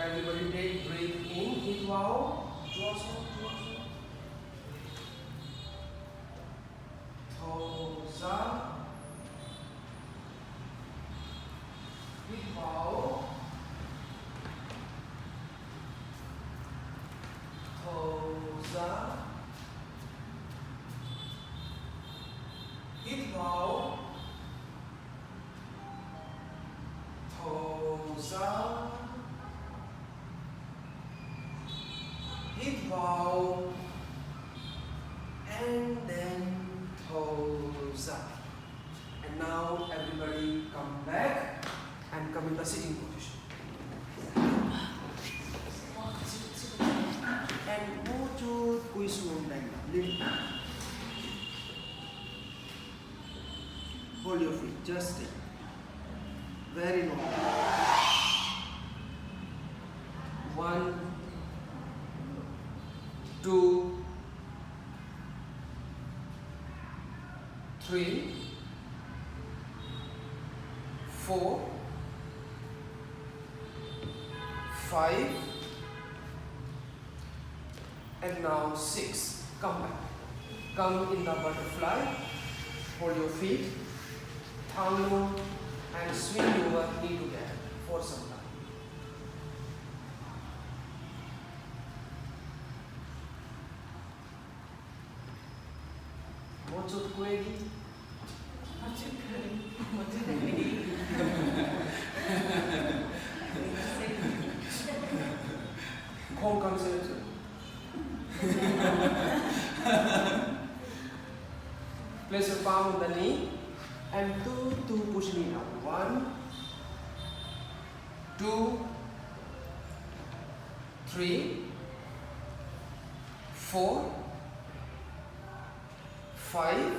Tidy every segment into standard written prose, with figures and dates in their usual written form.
Everybody take breathe in, hit wow. Thosa. Hit wow. Thosa. Hit wow. Thosa. Hit wow. And then Thosa. And now everybody come back and come in the sitting position. And mucho kuisuong line. Hold your feet, just stay. Very normal. 1, 2, 3, 4, 5, and now 6. Come back. Come in the butterfly. Hold your feet. Thumb loop and swing your knee together for some time. Mochut kuegi. Khong comes in. Place your palm on the knee and two push knee down. 1, 2, 3, 4, 5,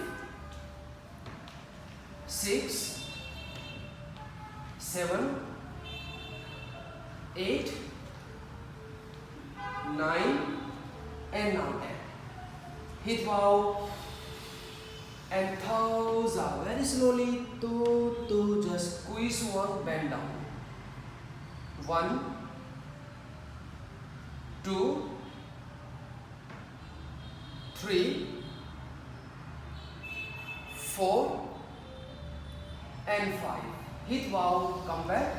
6, 7, 8, 9, and now 10. Hit wow and Thosa. Very slowly, two, just squeeze one, bend down. 1, 2, 3, 4, and 5. Hit wow, come back.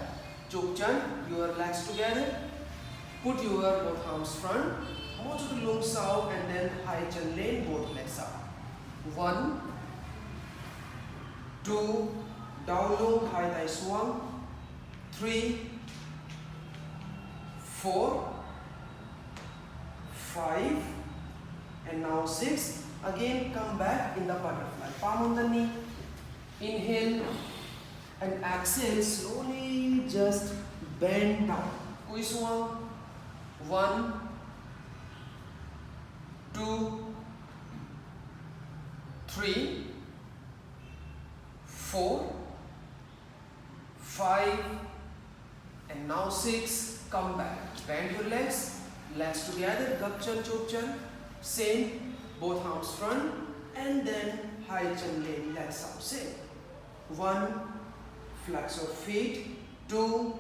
Chokchan, your legs together. Put your both arms front. Go to the long sow and then high chin lane, both legs up. 1, 2, down long, high thigh swung. 3, 4, 5, and now 6. Again, come back in the butterfly. Palm on the knee. Inhale and exhale. Slowly just bend down. Kuiswang. 1, 2, 3, 4, 5, and now 6. Come back. Bend your legs. Legs together. Gapchan, chokchan. Same. Both arms front. And then high chin lane. Legs up. Same. 1. Flex your feet. 2,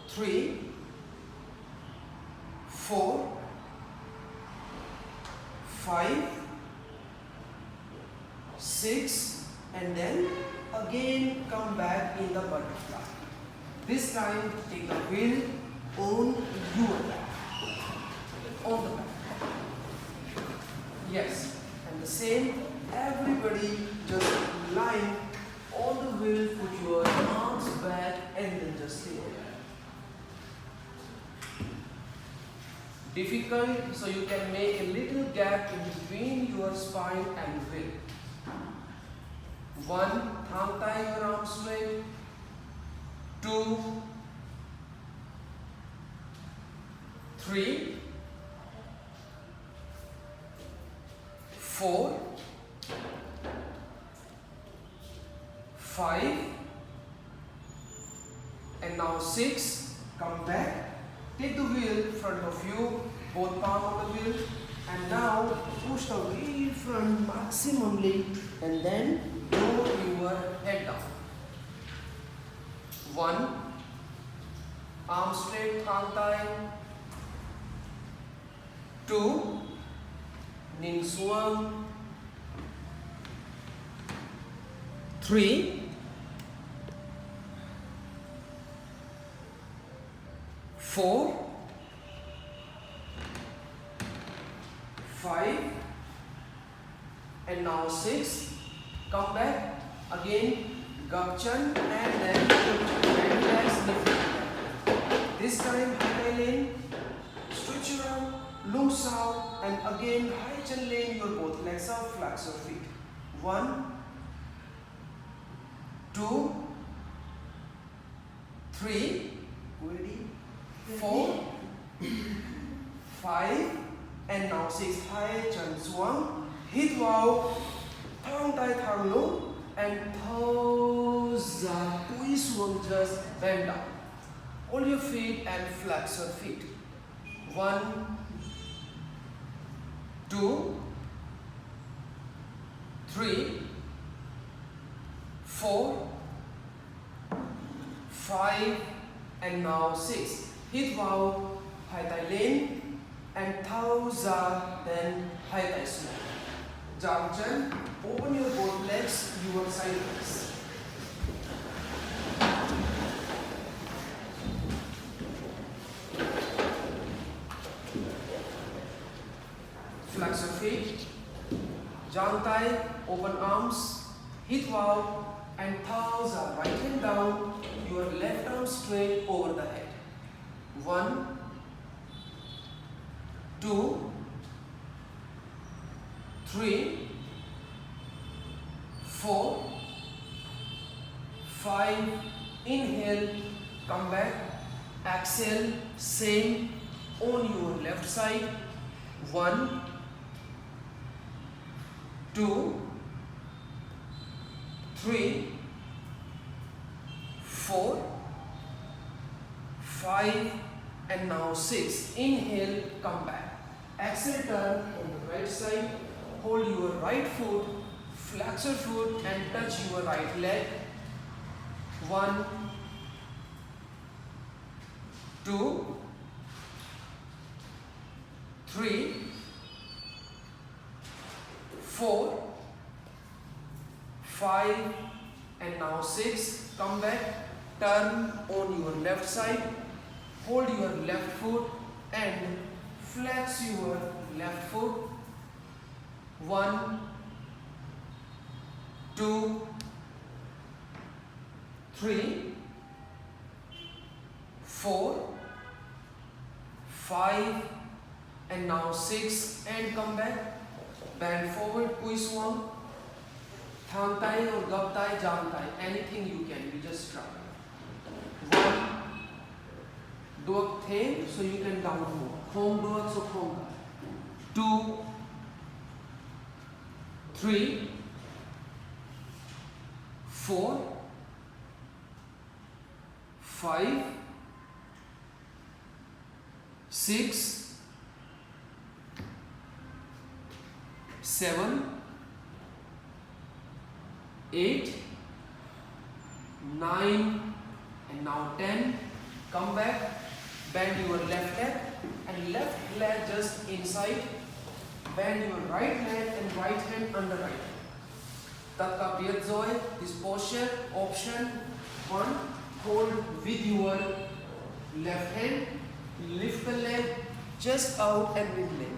3, 4, 5, 6, and then again come back in the butterfly. This time take the wheel on your back, on the back. Yes, and the same, everybody just line on the wheel, put your arms back and then just stay there. Difficult, so you can make a little gap in between your spine and wheel. 1, thumb tie your arms straight. 2, 3, 4, 5, and now 6. Come back. Take the wheel in front of you, both palm on the wheel, and now push the wheel front maximally, and then lower your head down. 1, arm straight, thang tai. 2, ning suang. 3, 4, 5, and now 6. Come back again, gapchan, and then relax, lift. This time high lane, stretch your arm, loose out, and again high chan lane your both legs out, flex your feet. 1, 2, 3, 4, 5, and now 6. High chan suang, hit wow, thang tai thang lu, and toes up, pui suang, just bend down. Hold your feet and flex your feet. 1, 2, 3, 4, 5, and now 6. Hit wow, hai tai lane, and thao za, then hai tai small. Jump chan, open your both legs, your sideways. Flex your feet. Jang tai, open arms, hit wow, and thumbs are right hand down, your left arm straight over the head. 1, 2, 3, 4, 5. Inhale, come back. Exhale, same on your left side. 1, 2, 3, 4, 5, and now 6. Inhale, come back. Exhale, turn on the right side. Hold your right foot, flex your foot, and touch your right leg. 1, 2, 3, 4, 5, and now 6. Come back, turn on your left side, hold your left foot and flex your left foot. 1, 2, 3, 4, 5, and now 6. And come back, bend forward, pui swang, thang tai or gap tai, jang tai, anything you can, you just try. 1, duak the, so you can down more. Khom duak, so khom ka. 2, 3, 4, 5, 6, 7, 8, 9, and now 10. Come back, bend your left leg and left leg just inside. Bend your right leg and right hand under right hand. Tatka Piazzoi, this posture, option 1, hold with your left hand, lift the leg just out and with leg.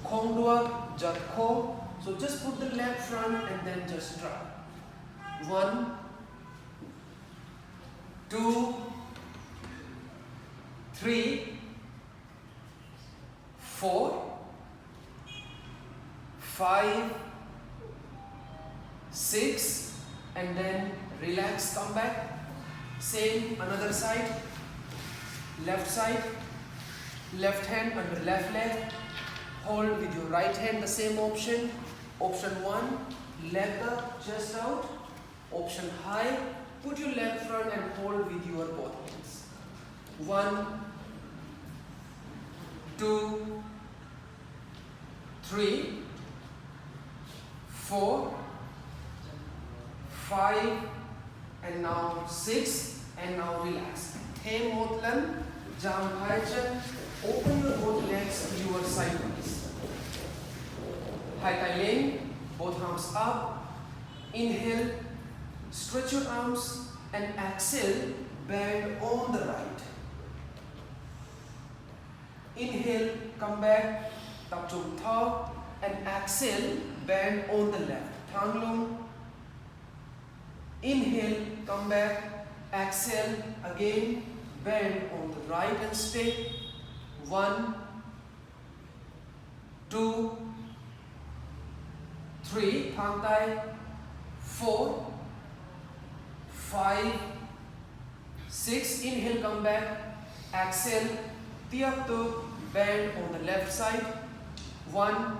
Khom duak, jat kho. So just put the leg front and then just try. 1, 2, 3, 4, 5, 6, and then relax, come back. Same, another side, left hand under left leg. Hold with your right hand, the same option. Option 1, leg up, chest out. Option high, put your leg front and hold with your both hands. 1, 2, 3, 4, 5, and now 6, and now relax. Hem Motlan, Jam Haichen. Open your both legs your sideways. Hai Tai Ling, both arms up. Inhale, stretch your arms and exhale, bend on the right. Inhale, come back, Tap Chung Tha, and exhale, bend on the left. Thang Lung. Inhale, come back, exhale, again, bend on the right and stay. 1, 2, 3, Thang Tai, 4, 5, 6, inhale, come back, exhale, Tiap Tu, bend on the left side. 1,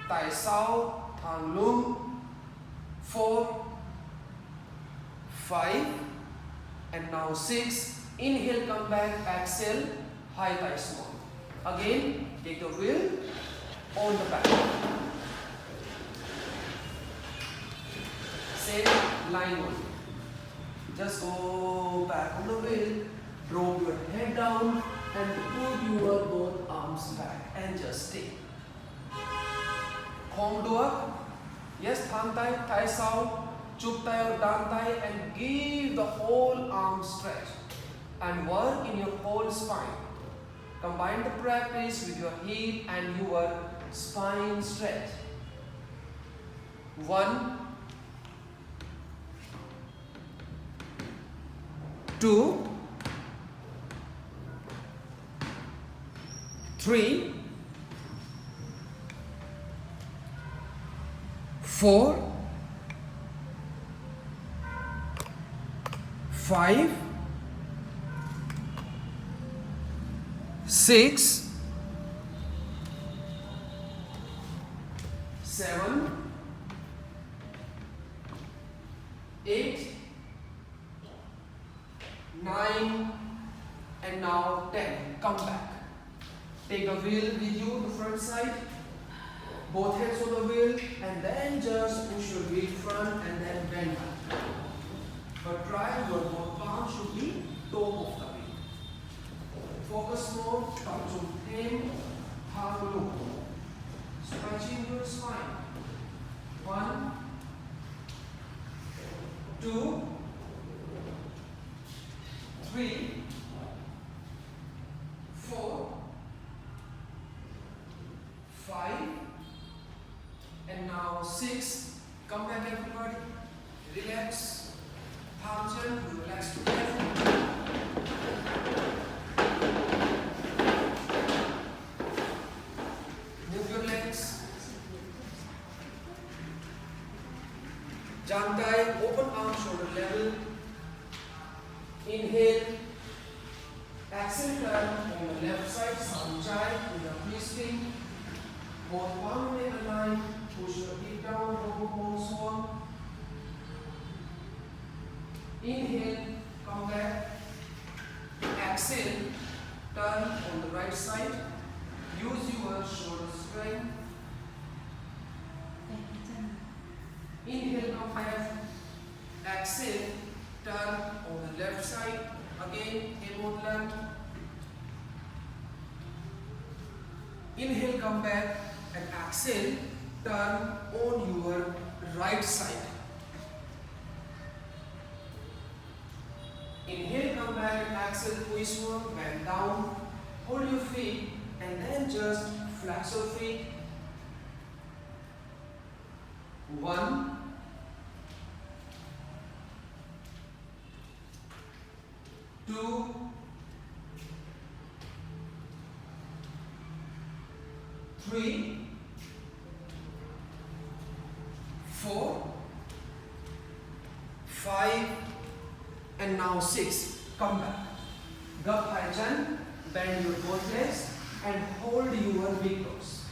Tai Sao, Thang Lung, 4, 5, and now 6, inhale, come back, exhale, Hai Tai Small. Again, take the wheel on the back. Same line one. Just go back on the wheel, drop your head down and put your both arms back and just stay. Khom Dua. Yes, Thang Tai, Tai Sao, Chuk Tai or Dan Tai, and give the whole arm stretch and work in your whole spine. Combine the practice with your hip and your spine stretch. 1, 2, 3, 4, 5, 6, 7, 8, 9, and now 10. Come back. Take the wheel with you, the front side. Both hands on the wheel, and then just push your wheel front and then bend back. But try your both palms should be top of the wheel. Focus more, Tap Chung Them, Thang Lung. Stretching your spine. 1, 2, 3, 4, 5, and now 6. Come back, everybody. Relax. Palm turn, relax together. Move your legs. Jam Tai, open arms, shoulder level. Inhale. Exhale, turn on the left side, Sanchai, with a twisting. Both palms may align. Push your hip down, Robo Swan. Inhale, come back. Exhale, turn on the right side. Use your shoulder strength. Inhale, come back. Exhale, turn on the left side. Again, Hemotland. Inhale, come back, and exhale, turn on your right side. Inhale, come back, and exhale, twist one, bend down. Hold your feet, and then just flex your feet. 1, 2, 3, 4, 5, and now 6. Come back. Gap Hai Chan, bend your both legs and hold your big toes.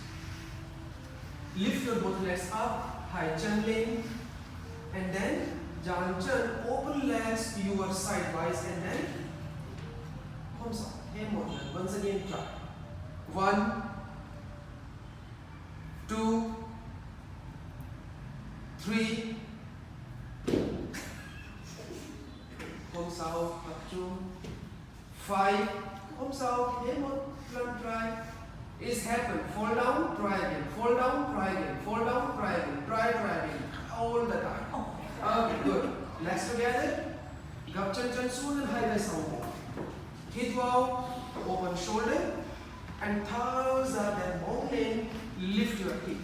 Lift your both legs up, Hai Chan Lane, and then Jan Chan, open legs your sidewise and then comes up. Hemotland. Once again, try. 1, 2, 3. Hong Sao, Tap Chung. 5, comes out, hey more, try. Is happen, fall down, try again, fall down, try again, fall down, try again, try again, all the time. Okay, good. Legs together, gap chan chan soon and high rise sound. Hip wow, open shoulder, and thighs are then mountain, lift your hip.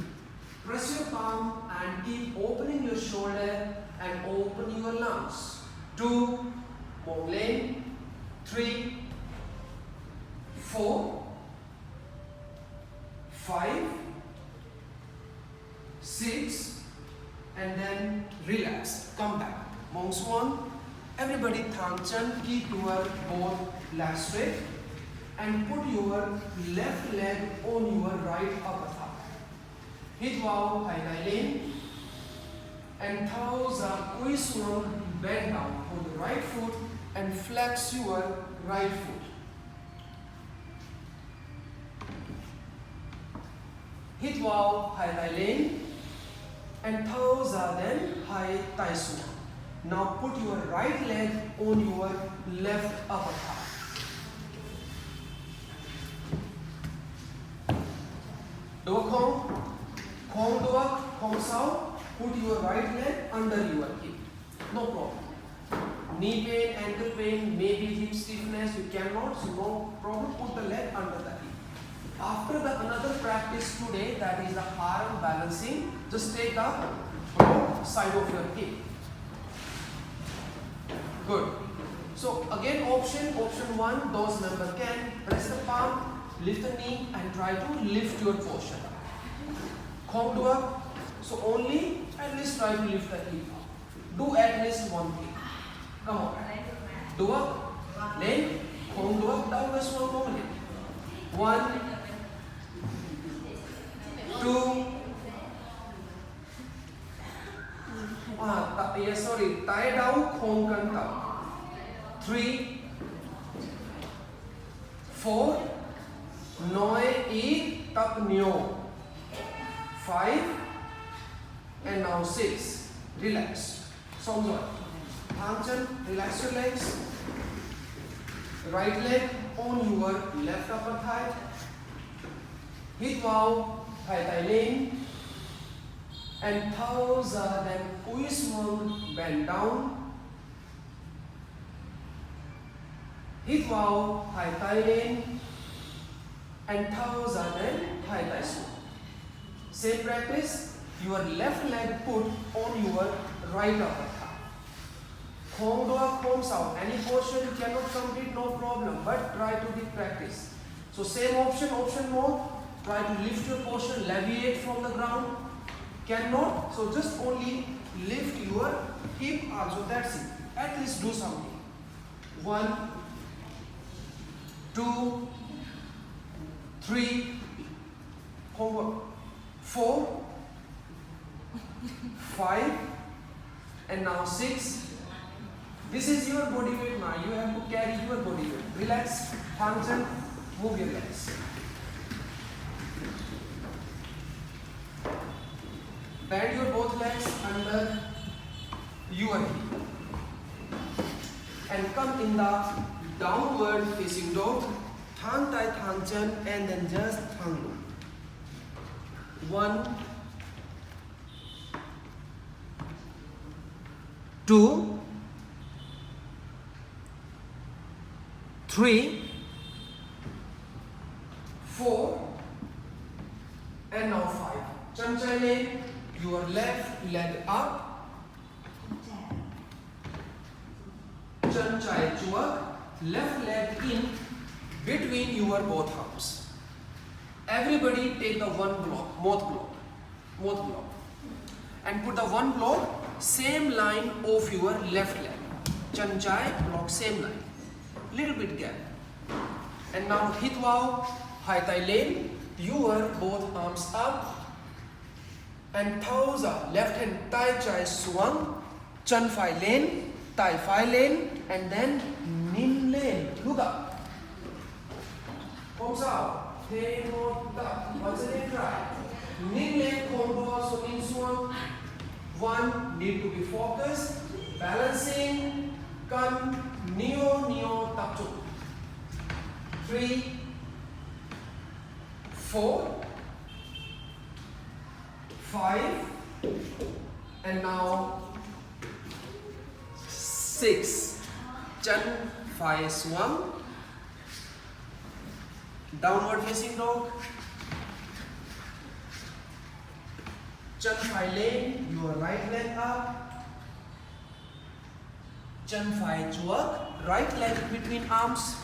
Press your palm and keep opening your shoulder and open your lungs. 2, more lane, 3, 4, 5, 6, and then relax. Come back. Monk swan. Everybody thang chan. Keep your both legs straight and put your left leg on your right upper thigh. Hit wow, high thigh lane, and toes are quiz one. Bend down on the right foot and flex your right foot. Hit wow, high thigh lane, and toes are then high thigh swan. Now put your right leg on your left upper thigh. Doa khom doa, khom sao. Put your right leg under your hip. No problem. Knee pain, ankle pain, maybe hip stiffness, you cannot, so no problem. Put the leg under the hip. After the another practice today, that is the arm balancing, just take the side of your hip. Good. So again option 1, those members can press the palm, lift the knee and try to lift your posture. Khom dua, so only at least try to lift the hip. Do at least one thing. Come on. Dua, lane, khom dua, down this one normally. 1, 2, tie down, khom kan tao. 3, 4, noi, eat, tap, nyo. 5, and now 6. Relax. Somjoi. Thangchan, relax your legs. Right leg on your left upper thigh. Hit wow, high thigh lane. And toes are then Uismung, bend down. Hit wow, high thigh lane. And toes are then high thigh swan. Same practice, your left leg put on your right upper thigh. Khom doa, khom sao. Any portion you cannot complete, no problem, but try to do practice. So same option more. Try to lift your posture, leviate from the ground. Cannot, so just only lift your hip also, that's it. At least do something. 1, 2, 3, 4, 5, and now 6. This is your body weight now. You have to carry your body weight. Relax, function, move your legs. Bend your both legs under your hip. And come in the downward facing dog. Thang tai thang chan and then just thang low. 1, 2, 3, 4, and now 5. Chan chai lane, your left leg up. Chan chai chuak, left leg in between your both arms. Everybody take the one block, both block. And put the one block, same line of your left leg. Chan chai block, same line. Little bit gap. And now hit wow, high thigh lane, your both arms up. And toes up, left hand thigh chai swung, chan phi lane, thigh phi lane, and then nim lane. Look up. Comes out. Hey, not up. Once again, try. Nim lane, combo also in swung. 1, need to be focused. Balancing. Kan, neo, tap chuk. 3, 4, 5, and now 6. Chân phải xuống. Downward facing dog. Chân phải lên, your right leg up. Chân phải chuộc, right leg between arms.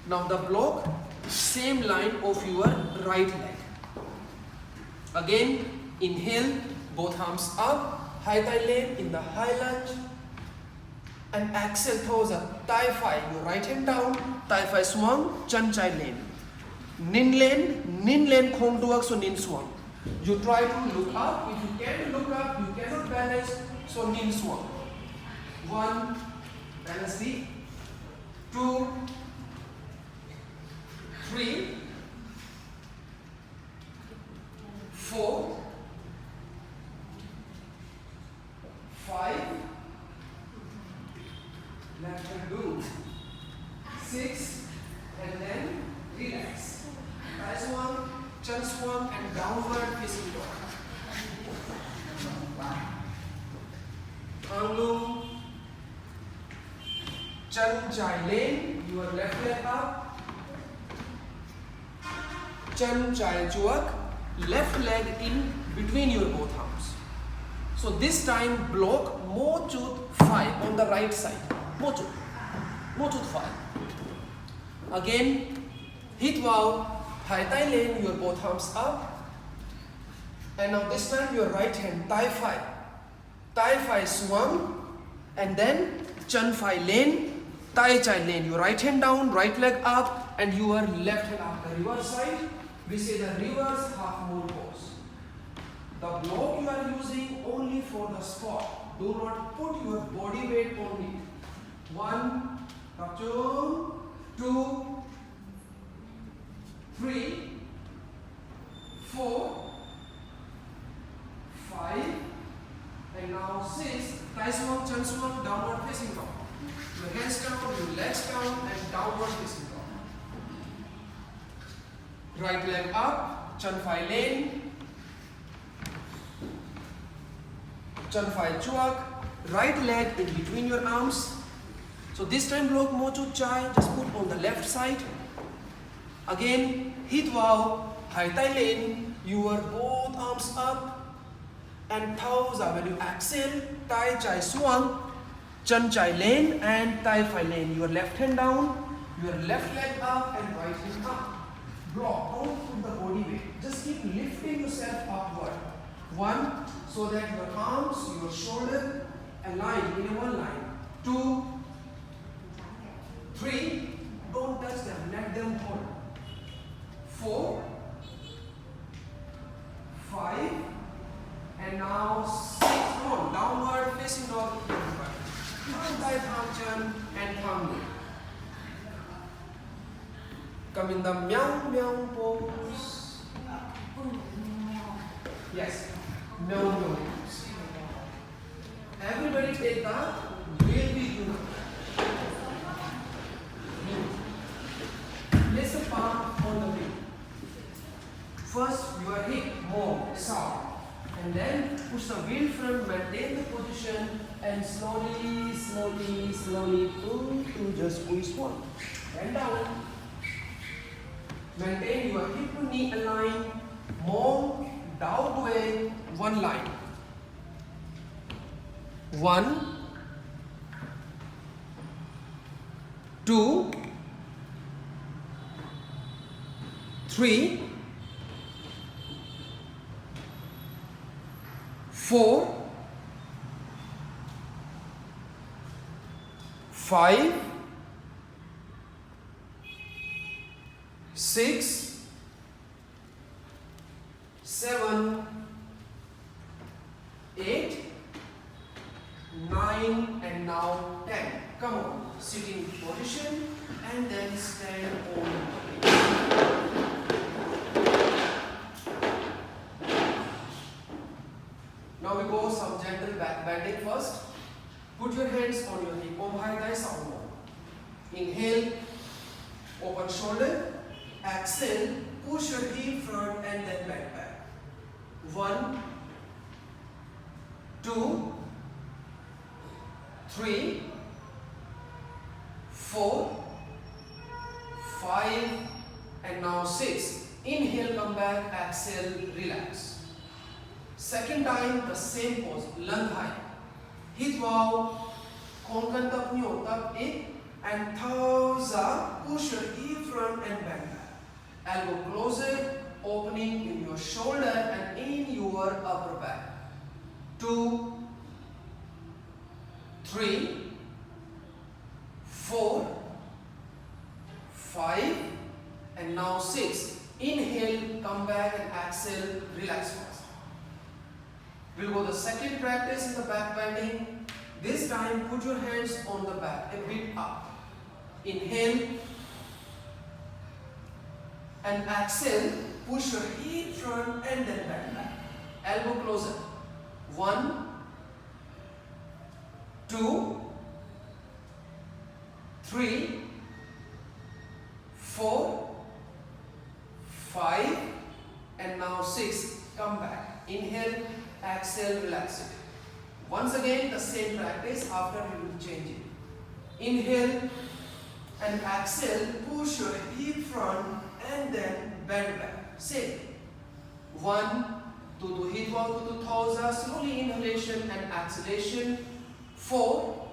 Now the block, same line of your right leg. Again, inhale, both arms up, high thigh lane in the high lunge. And exhale towards a thigh five, your right hand down, thigh five swung, chân chai lane. Nin lane, khong duak, so nin swung. You try to look up, if you can't look up, you cannot balance, so nin swung. 1, balance the 2, 3, 4, 5, left hand do, 6, and then relax. Thighs swung, chin swung, and downward facing dog. Anglum, chân chai lane, your left leg up. Chân chai chuak, left leg in between your both arms. So this time block Mo Chut 5 on the right side. Mo Chut 5. Again, hit wow, high thigh lane, your both arms up. And now this time your right hand, thigh 5. Thigh 5 swung, and then chân 5 lane, thigh chai lane. Your right hand down, right leg up, and your left hand up. The reverse side, we say the reverse half moon pose. The block you are using only for the spot. Do not put your body weight on it. 1, 2, 3, 4, 5, and now 6. Thigh swung, chin swung, downward facing dog. Your hands down, your legs down, and downward facing dog. Right leg up, chin phi lane. Chin phi chuak, right leg in between your arms. So this time block Mo Chut chai, just put on the left side. Again, hit wow, high thigh lane, your both arms up. And toes are when you exhale, thigh chai swung, chân chai lane, and thigh phi lane. Your left hand down, your left leg up, and right hand up. Block, don't put the body weight. Just keep lifting yourself upward. 1, so that your arms, your shoulder align in one line. 2, 3, don't touch them, let them hold. 4, 5, and now 6. Come on, downward facing dog. Thigh function and thumb. Come in the meow meow pose. Yes, meow meow pose. Everybody take the wheel we do. Place the palm on the wheel. First, your hip more soft. And then push the wheel front, maintain the position, and slowly pull to just squeeze one. And down. Maintain your hip to knee align, more down way, one line. 1, 2, 3, 4, 5, 6, 7, 8, 9, and now 10. Come on, sitting position and then stand on. Now we go some gentle back bending first. Put your hands on your hip. Om Hai Dai Sound. Inhale, Open shoulder, exhale, push your hip front and then bend back. 1, 2, 3, 4, 5 and now 6. Inhale, come back, exhale, relax. Second time, the same pose, lung high. Hit wow, konkan tap nyo, tap in and thumbs up, push your hip front and bend back. Elbow closer, opening in your shoulder and in your upper back. 2, 3, 4, 5 and now 6. Inhale, come back and exhale, relax first. We'll go the second practice in the back bending. This time put your hands on the back, a bit up. Inhale and exhale, push your hip front and then bend back. Elbow closer. 1, 2, 3, 4, 5 and now 6. Come back. Inhale, exhale, relax it. Once again the same practice, after we will change it. Inhale and exhale, push your hip front and then bend back. Same. 1, 2 hit wall, 2 thousand, slowly inhalation and exhalation. 4,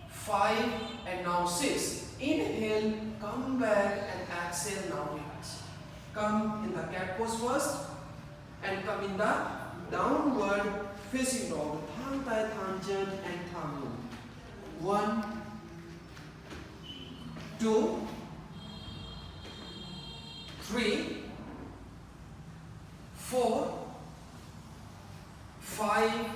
5 and now 6. Inhale, come back and exhale, now relax. Come in the cat pose first and come in the downward facing dog. Thang tai, thang chen and thang loop. 1, 2, 3, 4, 5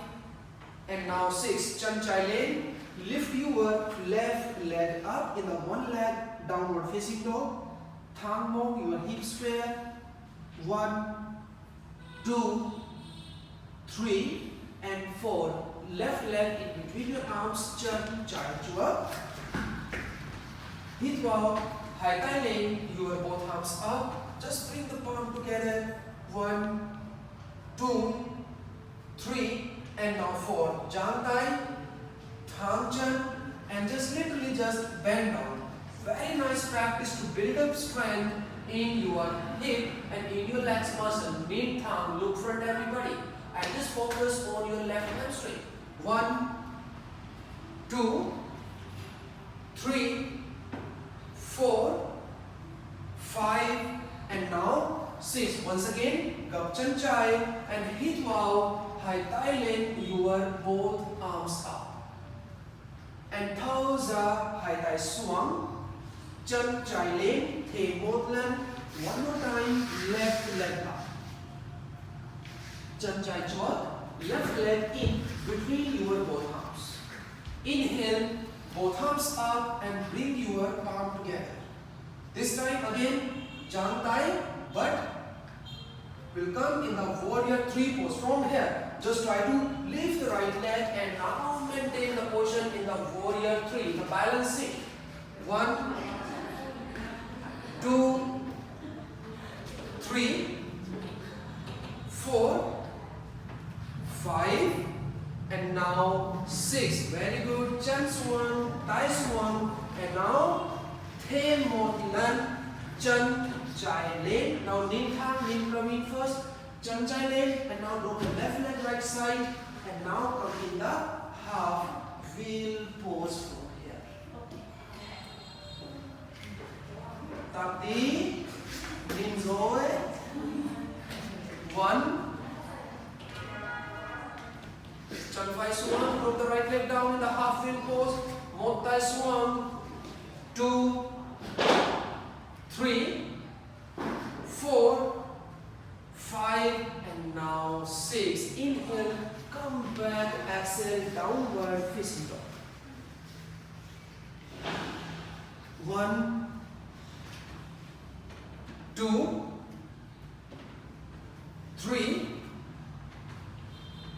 and now 6. Chan chai lane. Lift your left leg up in the one leg downward facing dog. Thang mong, your hips square. 1, 2, 3 and 4. Left leg in between your arms. Chan chai chua. Hit wow. Hai tai lane. Your both arms up. Just bring the palm together. 1, 2, 3 and now 4. Jang tai. Thang chen and just literally just bend down. Very nice practice to build up strength in your hip and in your legs muscle. Mid thang, look front everybody. And just focus on your left hamstring. 1, 2, 3, 4, 5 and now 6. Once again, gap chan chai and hit wow. Hai tai lane, your both arms up. And Thauza Hai Tai Swung, Chan Chai Lane, Thay Mothlan. One more time, left leg up. Chan Chai Chua, left leg in between your both arms. Inhale, both arms up and bring your palm together. This time again, Jang Tai, but will come in the warrior 3 pose. From here, just try to lift the right leg and now maintain the position in the warrior 3, the balancing. 1, 2, 3, 4, 5 and now 6. Very good. Chan swung, Tai swung and now Thay Mothlan, Chan Chai lane. Now Ning Thang, Ning Praveen first. Chan Chai lane and now go to left leg right side and now come in the half wheel pose from here. Takti, Rinzoe. 1. Chan Phai swung, drop the right leg down in the half wheel pose. Mot Tai swung. 2, 3, 4, 5 and now 6. Inhale, come back, exhale, downward facing dog. 1, 2, 3,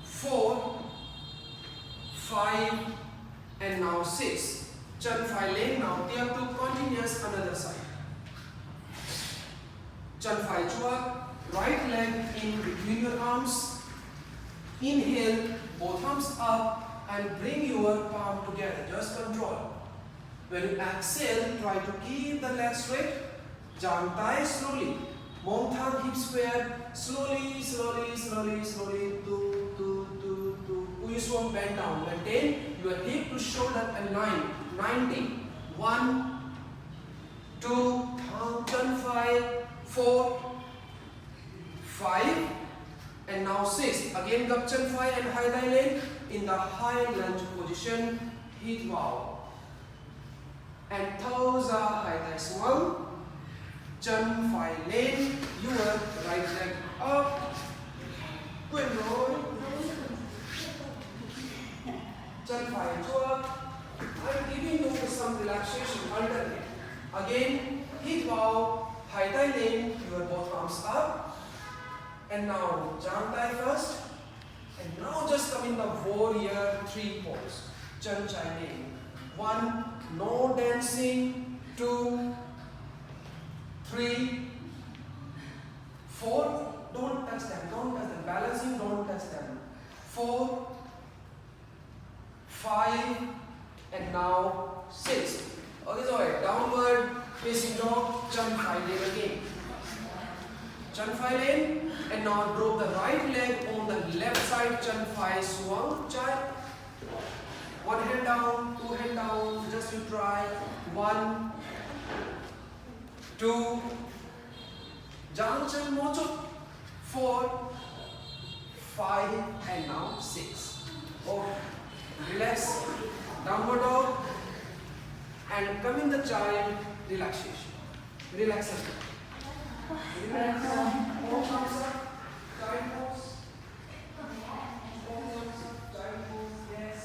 4, 5 and now 6. Chan Phai lane. Now tiak to continuous another side. right leg in between your arms. Inhale, both arms up and bring your palm together. Just control. When you exhale, try to keep the legs straight. Jang thigh slowly. Mom thang hip square. Slowly, slowly, slowly, slowly. Push one bend down. Maintain your hip to shoulder align. 90. 1, 2, turn 5, 4, 5, and now 6. Again, gapchan 5 and high thigh lane in the high lunge position. Hit bow. And toes are high thigh swung. Chân 5 lane. Your right leg up. Quên rồi. Chân 5 chuột. I'm giving you some relaxation alternate. Again, hit bow, high thigh lane, your both arms up. And now, jang thigh first. And now just come in the warrior 3 pose. Chân chai lane. 1, no dancing. 2, 3, 4. Don't touch them, don't touch them. Balancing, don't touch them. 4, 5, and now 6. Okay, so downward facing dog, chân 5 lane again. Chân 5 lane, and now drop the right leg on the left side, chân 5 swung, chai. 1 hand down, 2 hand down, just you try. 1, 2, jang chân mochut. 4, 5, and now 6. Okay, relax. Downward dog and come in the child relaxation. Relaxation. Relax. Both arms up. Child pose. Both arms up. Child pose. Yes.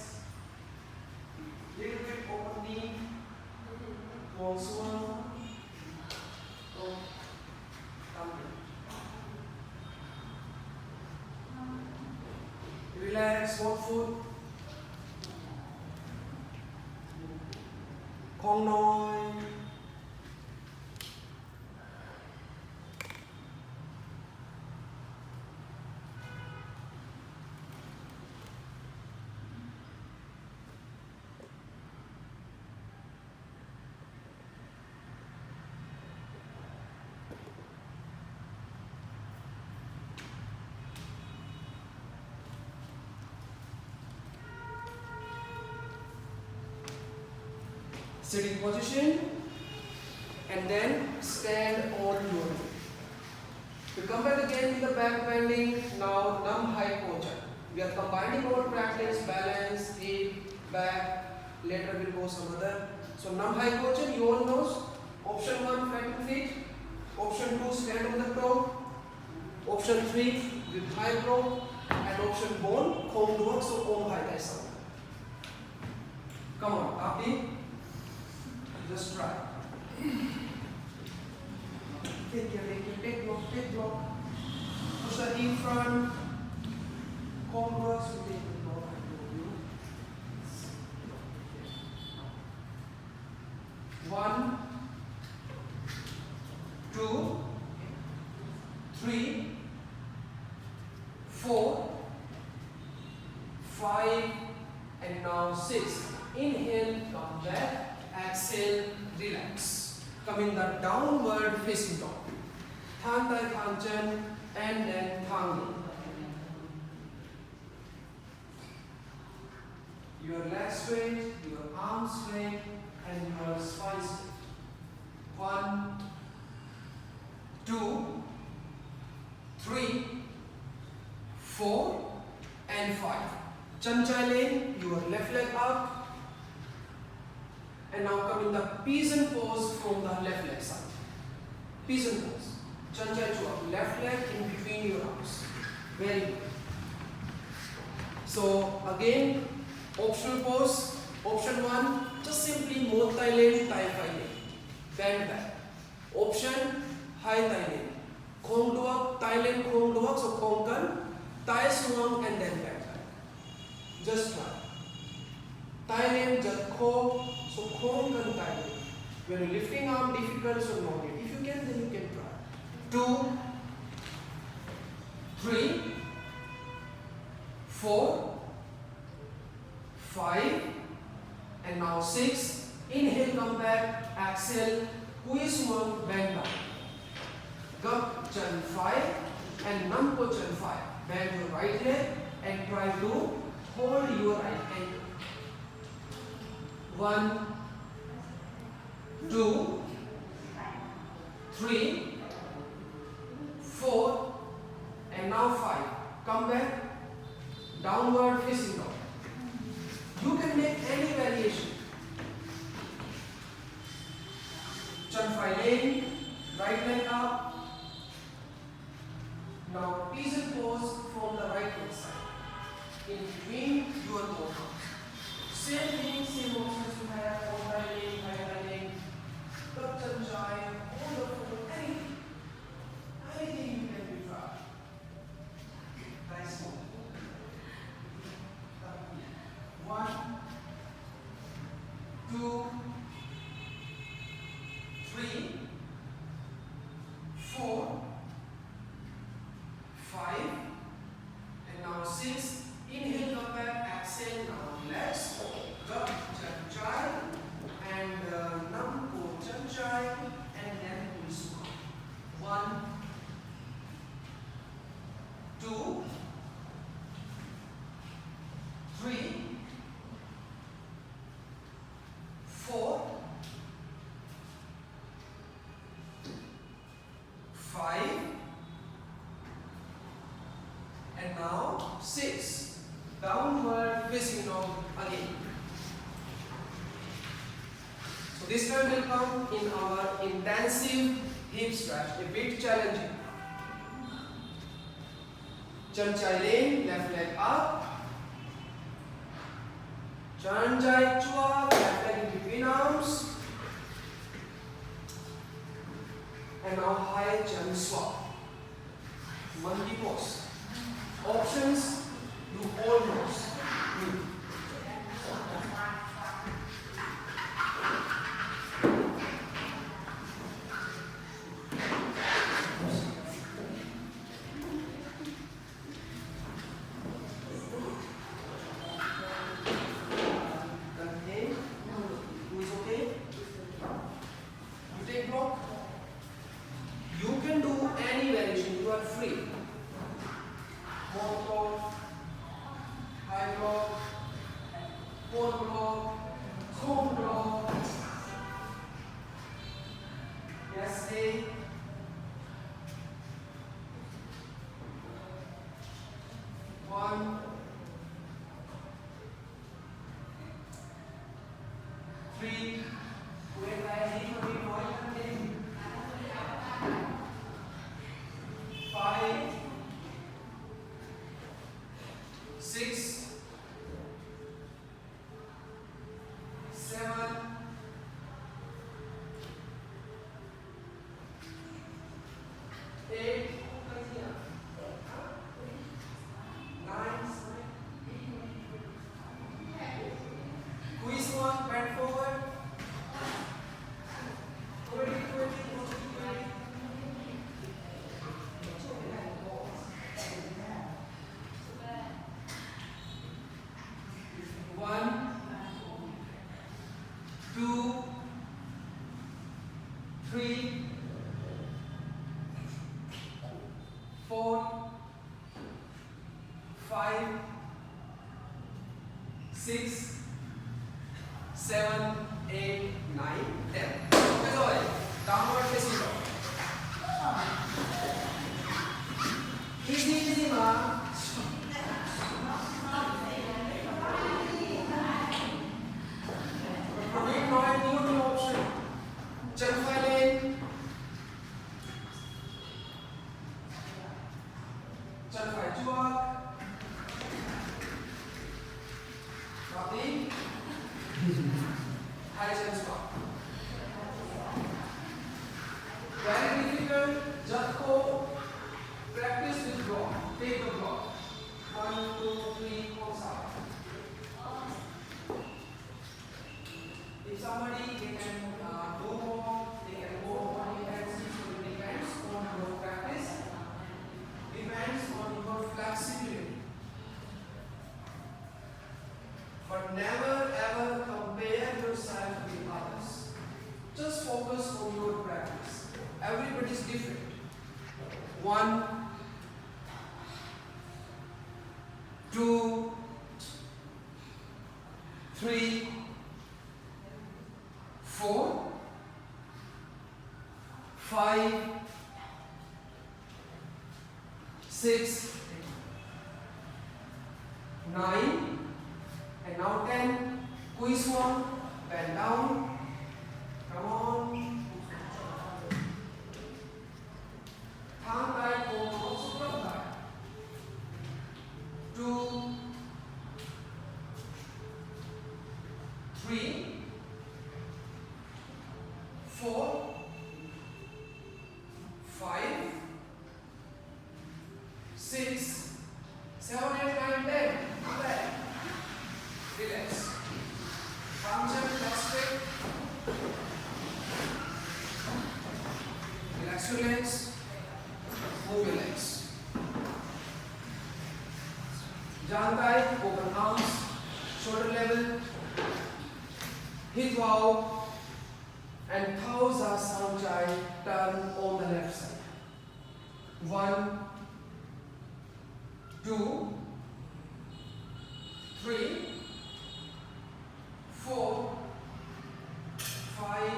Little bit open knee. Small swan. Oh. Come in. Relax. One foot. Con nói. Sitting position and then stand on your knee. We come back again with the back bending. Now Nam Hai Kojan. We are combining our practice, balance, hip, back. Later we'll go some other. So Nam Hai Kojan, you all know. Option 1, flattened feet. Option 2, stand on the toe. Option 3, with high blow. And option bone, Khom Duak, so Om Hai Thai Sound. Come on, Api. Just try. Take block. Push the knee front. Converse with the block. 1, 2, 3, 4, 5, and now 6. Inhale, come back. Exhale, relax. Come in the downward facing dog. Thang thigh, thang chân, and then thang knee. Your legs straight, your arms straight, and your spine straight. 1, 2, 3, 4, and 5. Chân chai lane, your left leg up. And now come in the pigeon pose from the left leg side. Pigeon pose. Chân chai chuak. Left leg in between your arms. Very good. So again, optional pose. Option 1, just simply Mo thigh lane, thigh thigh lane. Bend back. Option, high thigh lane. Khom duak, thigh lane, khom duak. So khom kan, thigh swung and then bend back. Just try. Thigh lane, just khom. So khom kan thigh lane. When you're lifting arm, difficult, so not it. If you can, then you can try. 2, 4, 5, and now 6. Inhale, come back, exhale, squeeze one, bend back. Gap chan 5 and Nam ko chan 5. Bend your right leg and try to hold your right ankle. 1, 2, 3, 4, and now 5. Come back, downward facing dog. You can make any variation. Chan 5 lane, right leg up. Now pigeon pose from the right hand side. In between your both arms. Same thing, same motions you have, overhand, high-handing, tuck chan chai, hold up for anything. Anything you can do try. Nice one. 1, 2, 3, 4, 5, and now 6. Inhale, come back, exhale, now relax. Gap chan chai and nam ko chan chai and then squeeze. 1, 2, 3, 4, 5, and now 6. Downward facing dog again. So this time will come in our intensive hip stretch, a bit challenging. Chan chai lane, left leg up. Chan chai chua, left leg in between arms. And now high chan swap. Monkey pose. Options, do all moves. Everybody is different. 1, 2, 3, 4, 5, 6, 9, and now 10. Quiz one, bend down. Come on. Thang right, also come back. 2, 3, 4, 5, 6, 7, 8, 9, 10. Come back. Relax. Palm jump, last straight. Relax your legs. Move your legs. Jaan kai, open arms, shoulder level. Hip bow and Thauza Sanchai turn on the left side. 1, 2, 3, 4, 5,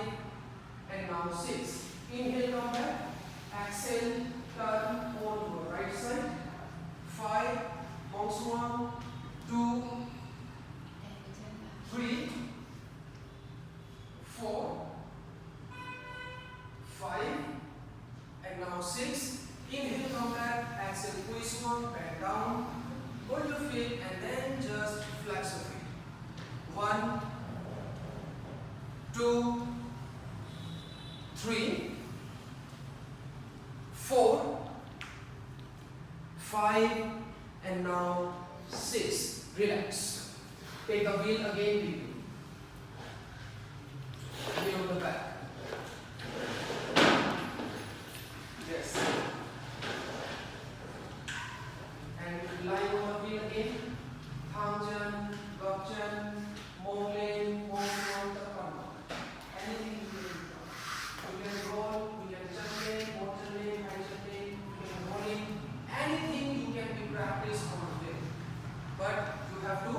and now 6. Inhale, come back. Exhale, turn on your right side. 5, bounce 1, 2, 3, 4, 5, and now 6. Inhale, come back. Exhale, twist 1, back down. Hold your feet and then just flex your feet. 1, 2, 3, 4, 5, and now 6. Relax. Take the wheel again with you. Lay on the back. Yes. And lie on the wheel again. Thangjan, Gokjan, Monglen, Monglen, Takama. Anything you can do. You can roll, you can jump, water lane, high jumping, you can rolling. Anything you can be practiced on the wheel. But you have to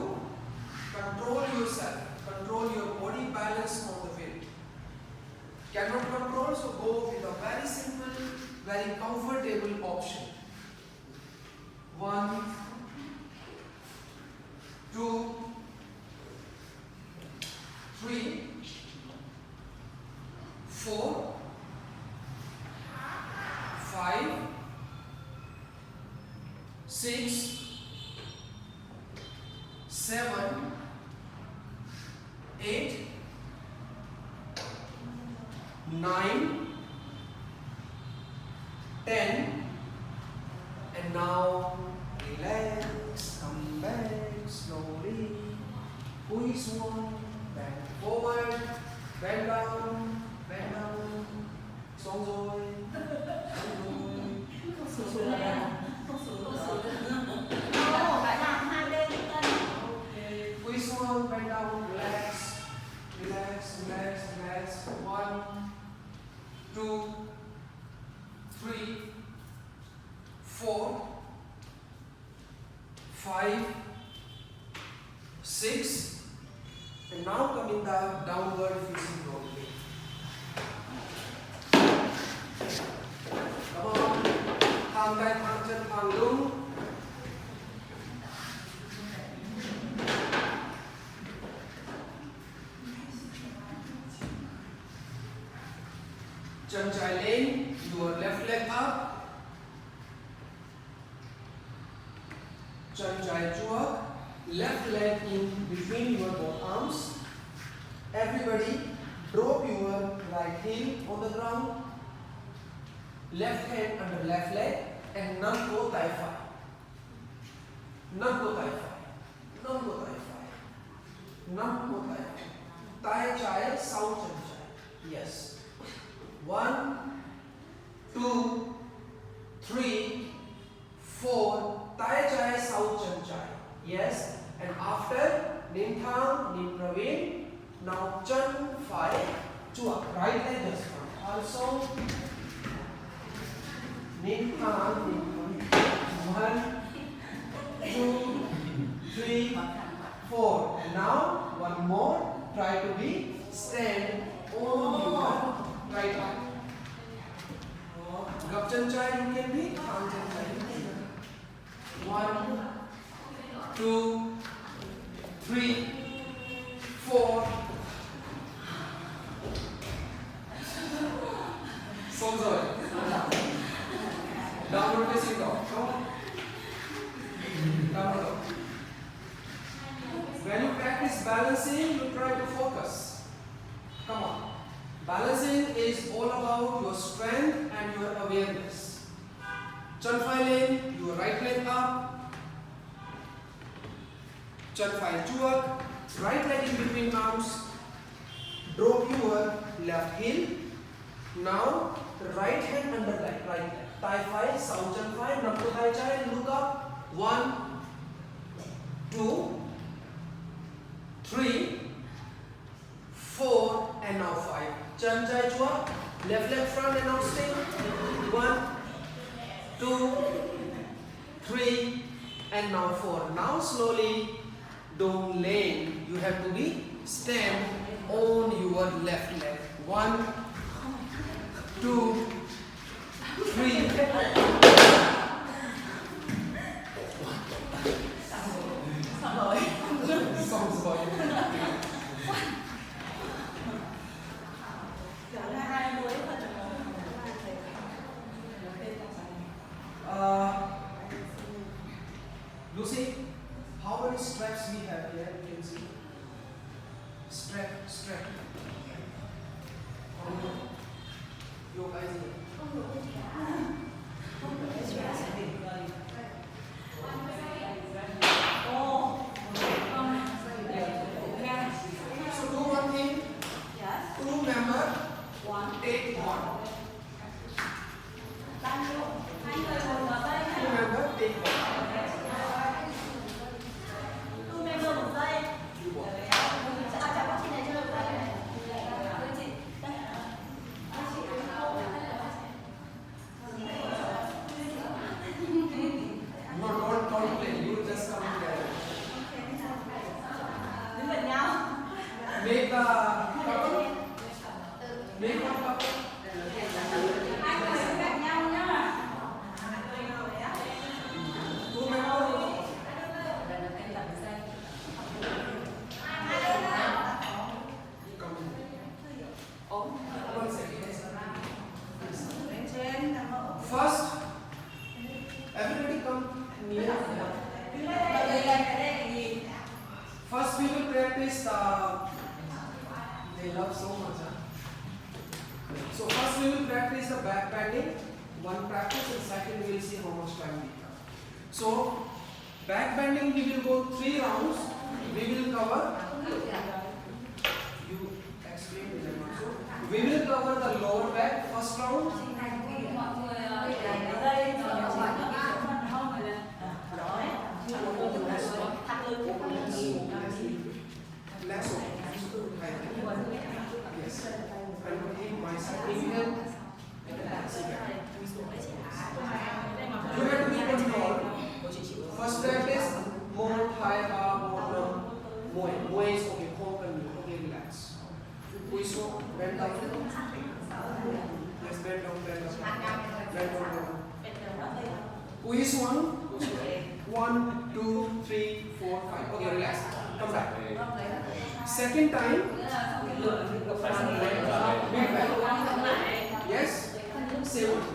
control yourself, control your body balance on the wheel. Cannot control, so go with a very simple, very comfortable option. 1, 2, 3, 4, 5, 6, 7, 8, 9, 10, and now relax, come back slowly. Squeeze 1, bend forward, bend down, xong rồi, okay, squeeze 1, bend down, relax, relax, relax, relax. 1, 2, 3, 4, 5, 6, and now come in the downward facing dog. Come on, thang tay, thang chân, thang lưng. Chân trái lên, your left leg up. Chân trái chuak, left leg in between your both arms. Everybody drop your right heel on the ground. Left hand under left leg and nam ko tai phi. Nam ko tai phi. Nam ko tai phi. Nam ko tai phi. Tai chai, sau chân chai. Yes. 1, 2, 3, 4. Tai chai, sau chân chai. Yes. And after nim thang, nim praveen. Now chân phi chuak. Right leg just front. Also 1, 2, 3, 4. Xong rồi. Downward facing dog. Come on. Downward dog. When you practice balancing, you try to focus. Come on. Balancing is all about your strength and your awareness. Chân phải lên, your right leg up. Chân phải chuak, right leg in between arms. Drop your left heel. Now, the right hand under right leg. Tai phải, sound chân phải, nằm to high child, look up. 1, 2, 3, 4, and now 5. Chân chai chuak, left leg front and now stay. 1, 2, 3, and now 4. Now slowly, don't lane. You have to be stand on your left leg. 1, 2, 3. Xong rồi. Lucy, how many straps we have here? You can see. Strap. Your guys here. So do one thing. Two member. Take one. Two member. Take one. Make a couple. Make one couple. Two members. One second. First, everybody come near. First, we will practice they love so much. So first we will practice the back bending. One practice, and second we will see how much time we have. So back bending we will go 3 rounds. We will cover. You explain to them also. We will cover the lower back first round. Less open. Yes. And take my side. Inhale. You have to be controlled. First practice, more high up, more low. More is okay. Hold and okay, relax. Puiso, bend down. Yes, bend down, bend down. Bend down. Puiso 1, 2, 3, 4, 5. Okay, relax. Come back. Second time. Yes. Say one.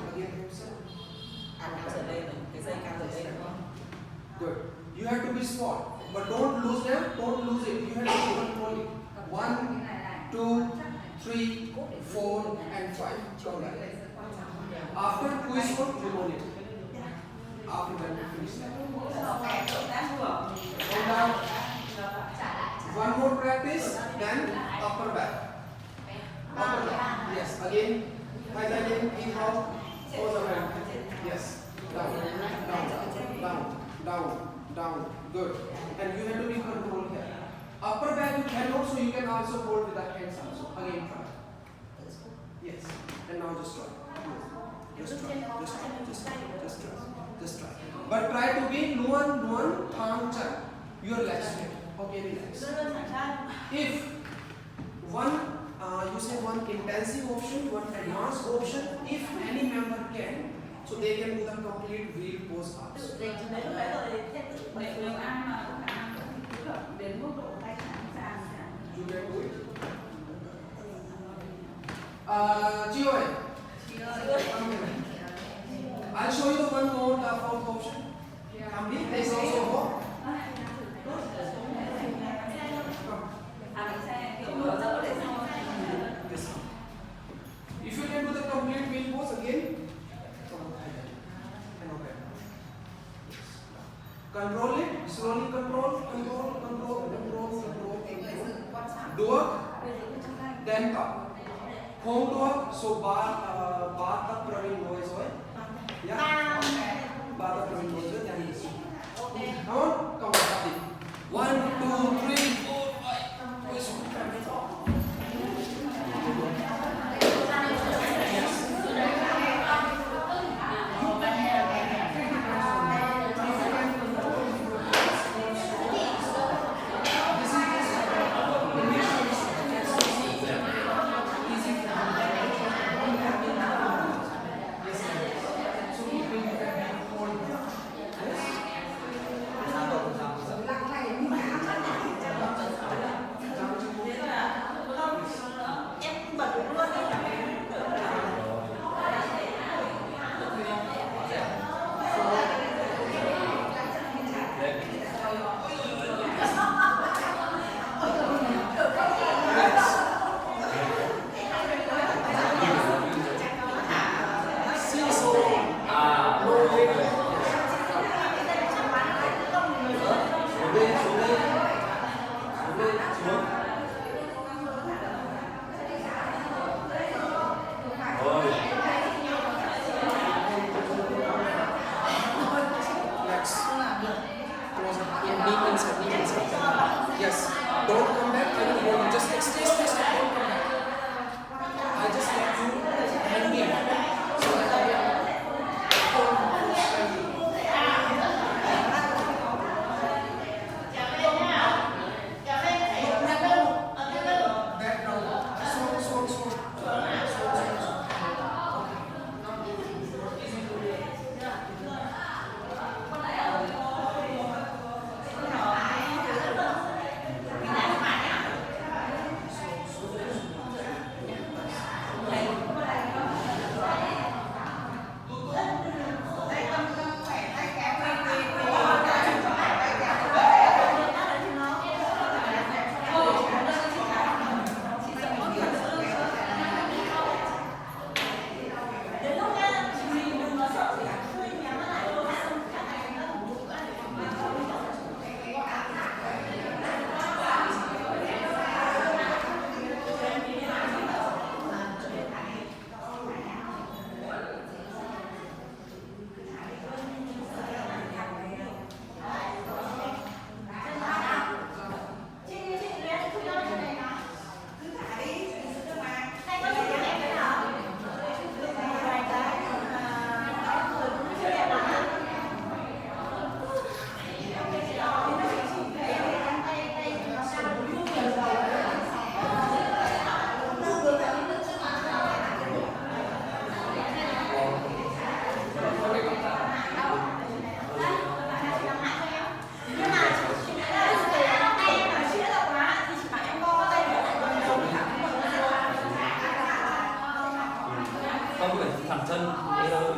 Good. You have to be small, but don't lose them. Don't lose it. You have to control it. 1, 2, 3, 4, and 5. Come back. After twist one, remove it. After that, finish that. Hold down. One more practice, then upper back. Upper back. Yes. Again. High again. In out. Close the hand. Yes. Down. Good. And you have to be controlled here. Upper back you cannot, so you can also hold with the hands also. Again try. Yes. And now just try. Just try. But try to be nuan thang chan. Your legs straight. Okay, relax. If one, you say one intensive option, one advanced option, if any member can, so they can do the complete wheel pose also. Control it. Slowly control. Duak. Then up. Home duak. So bar tak Praveen voice hoy. Yeah. Bar tak Praveen voice hoy. Then is. Come on. Come on. 1, 2, 3, 4, Yes. Don't come back anymore. Just stay. Don't come back. I just want you and me. So that I am. Back down. Slow. thẳng chân đi thôi.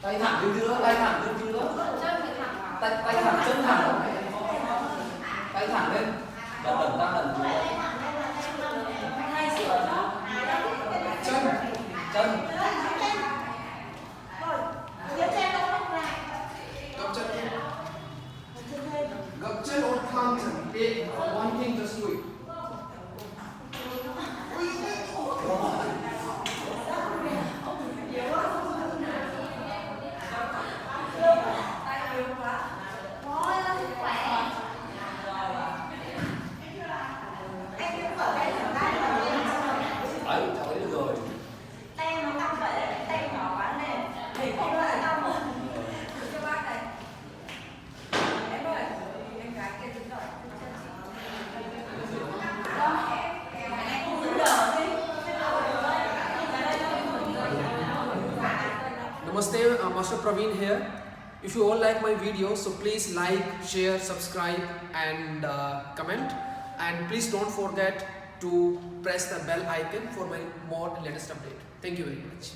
Tay thẳng lên giữa, tay thẳng lên giữa, tay thẳng chân thẳng, tay thẳng lên, và tần ta lần chân, chân, gập chân or thumb chân, take one thing, just do it. Namaste, Master Praveen here. If you all like my video, so please like, share, subscribe and comment, and please don't forget to press the bell icon for my more latest update. Thank you very much.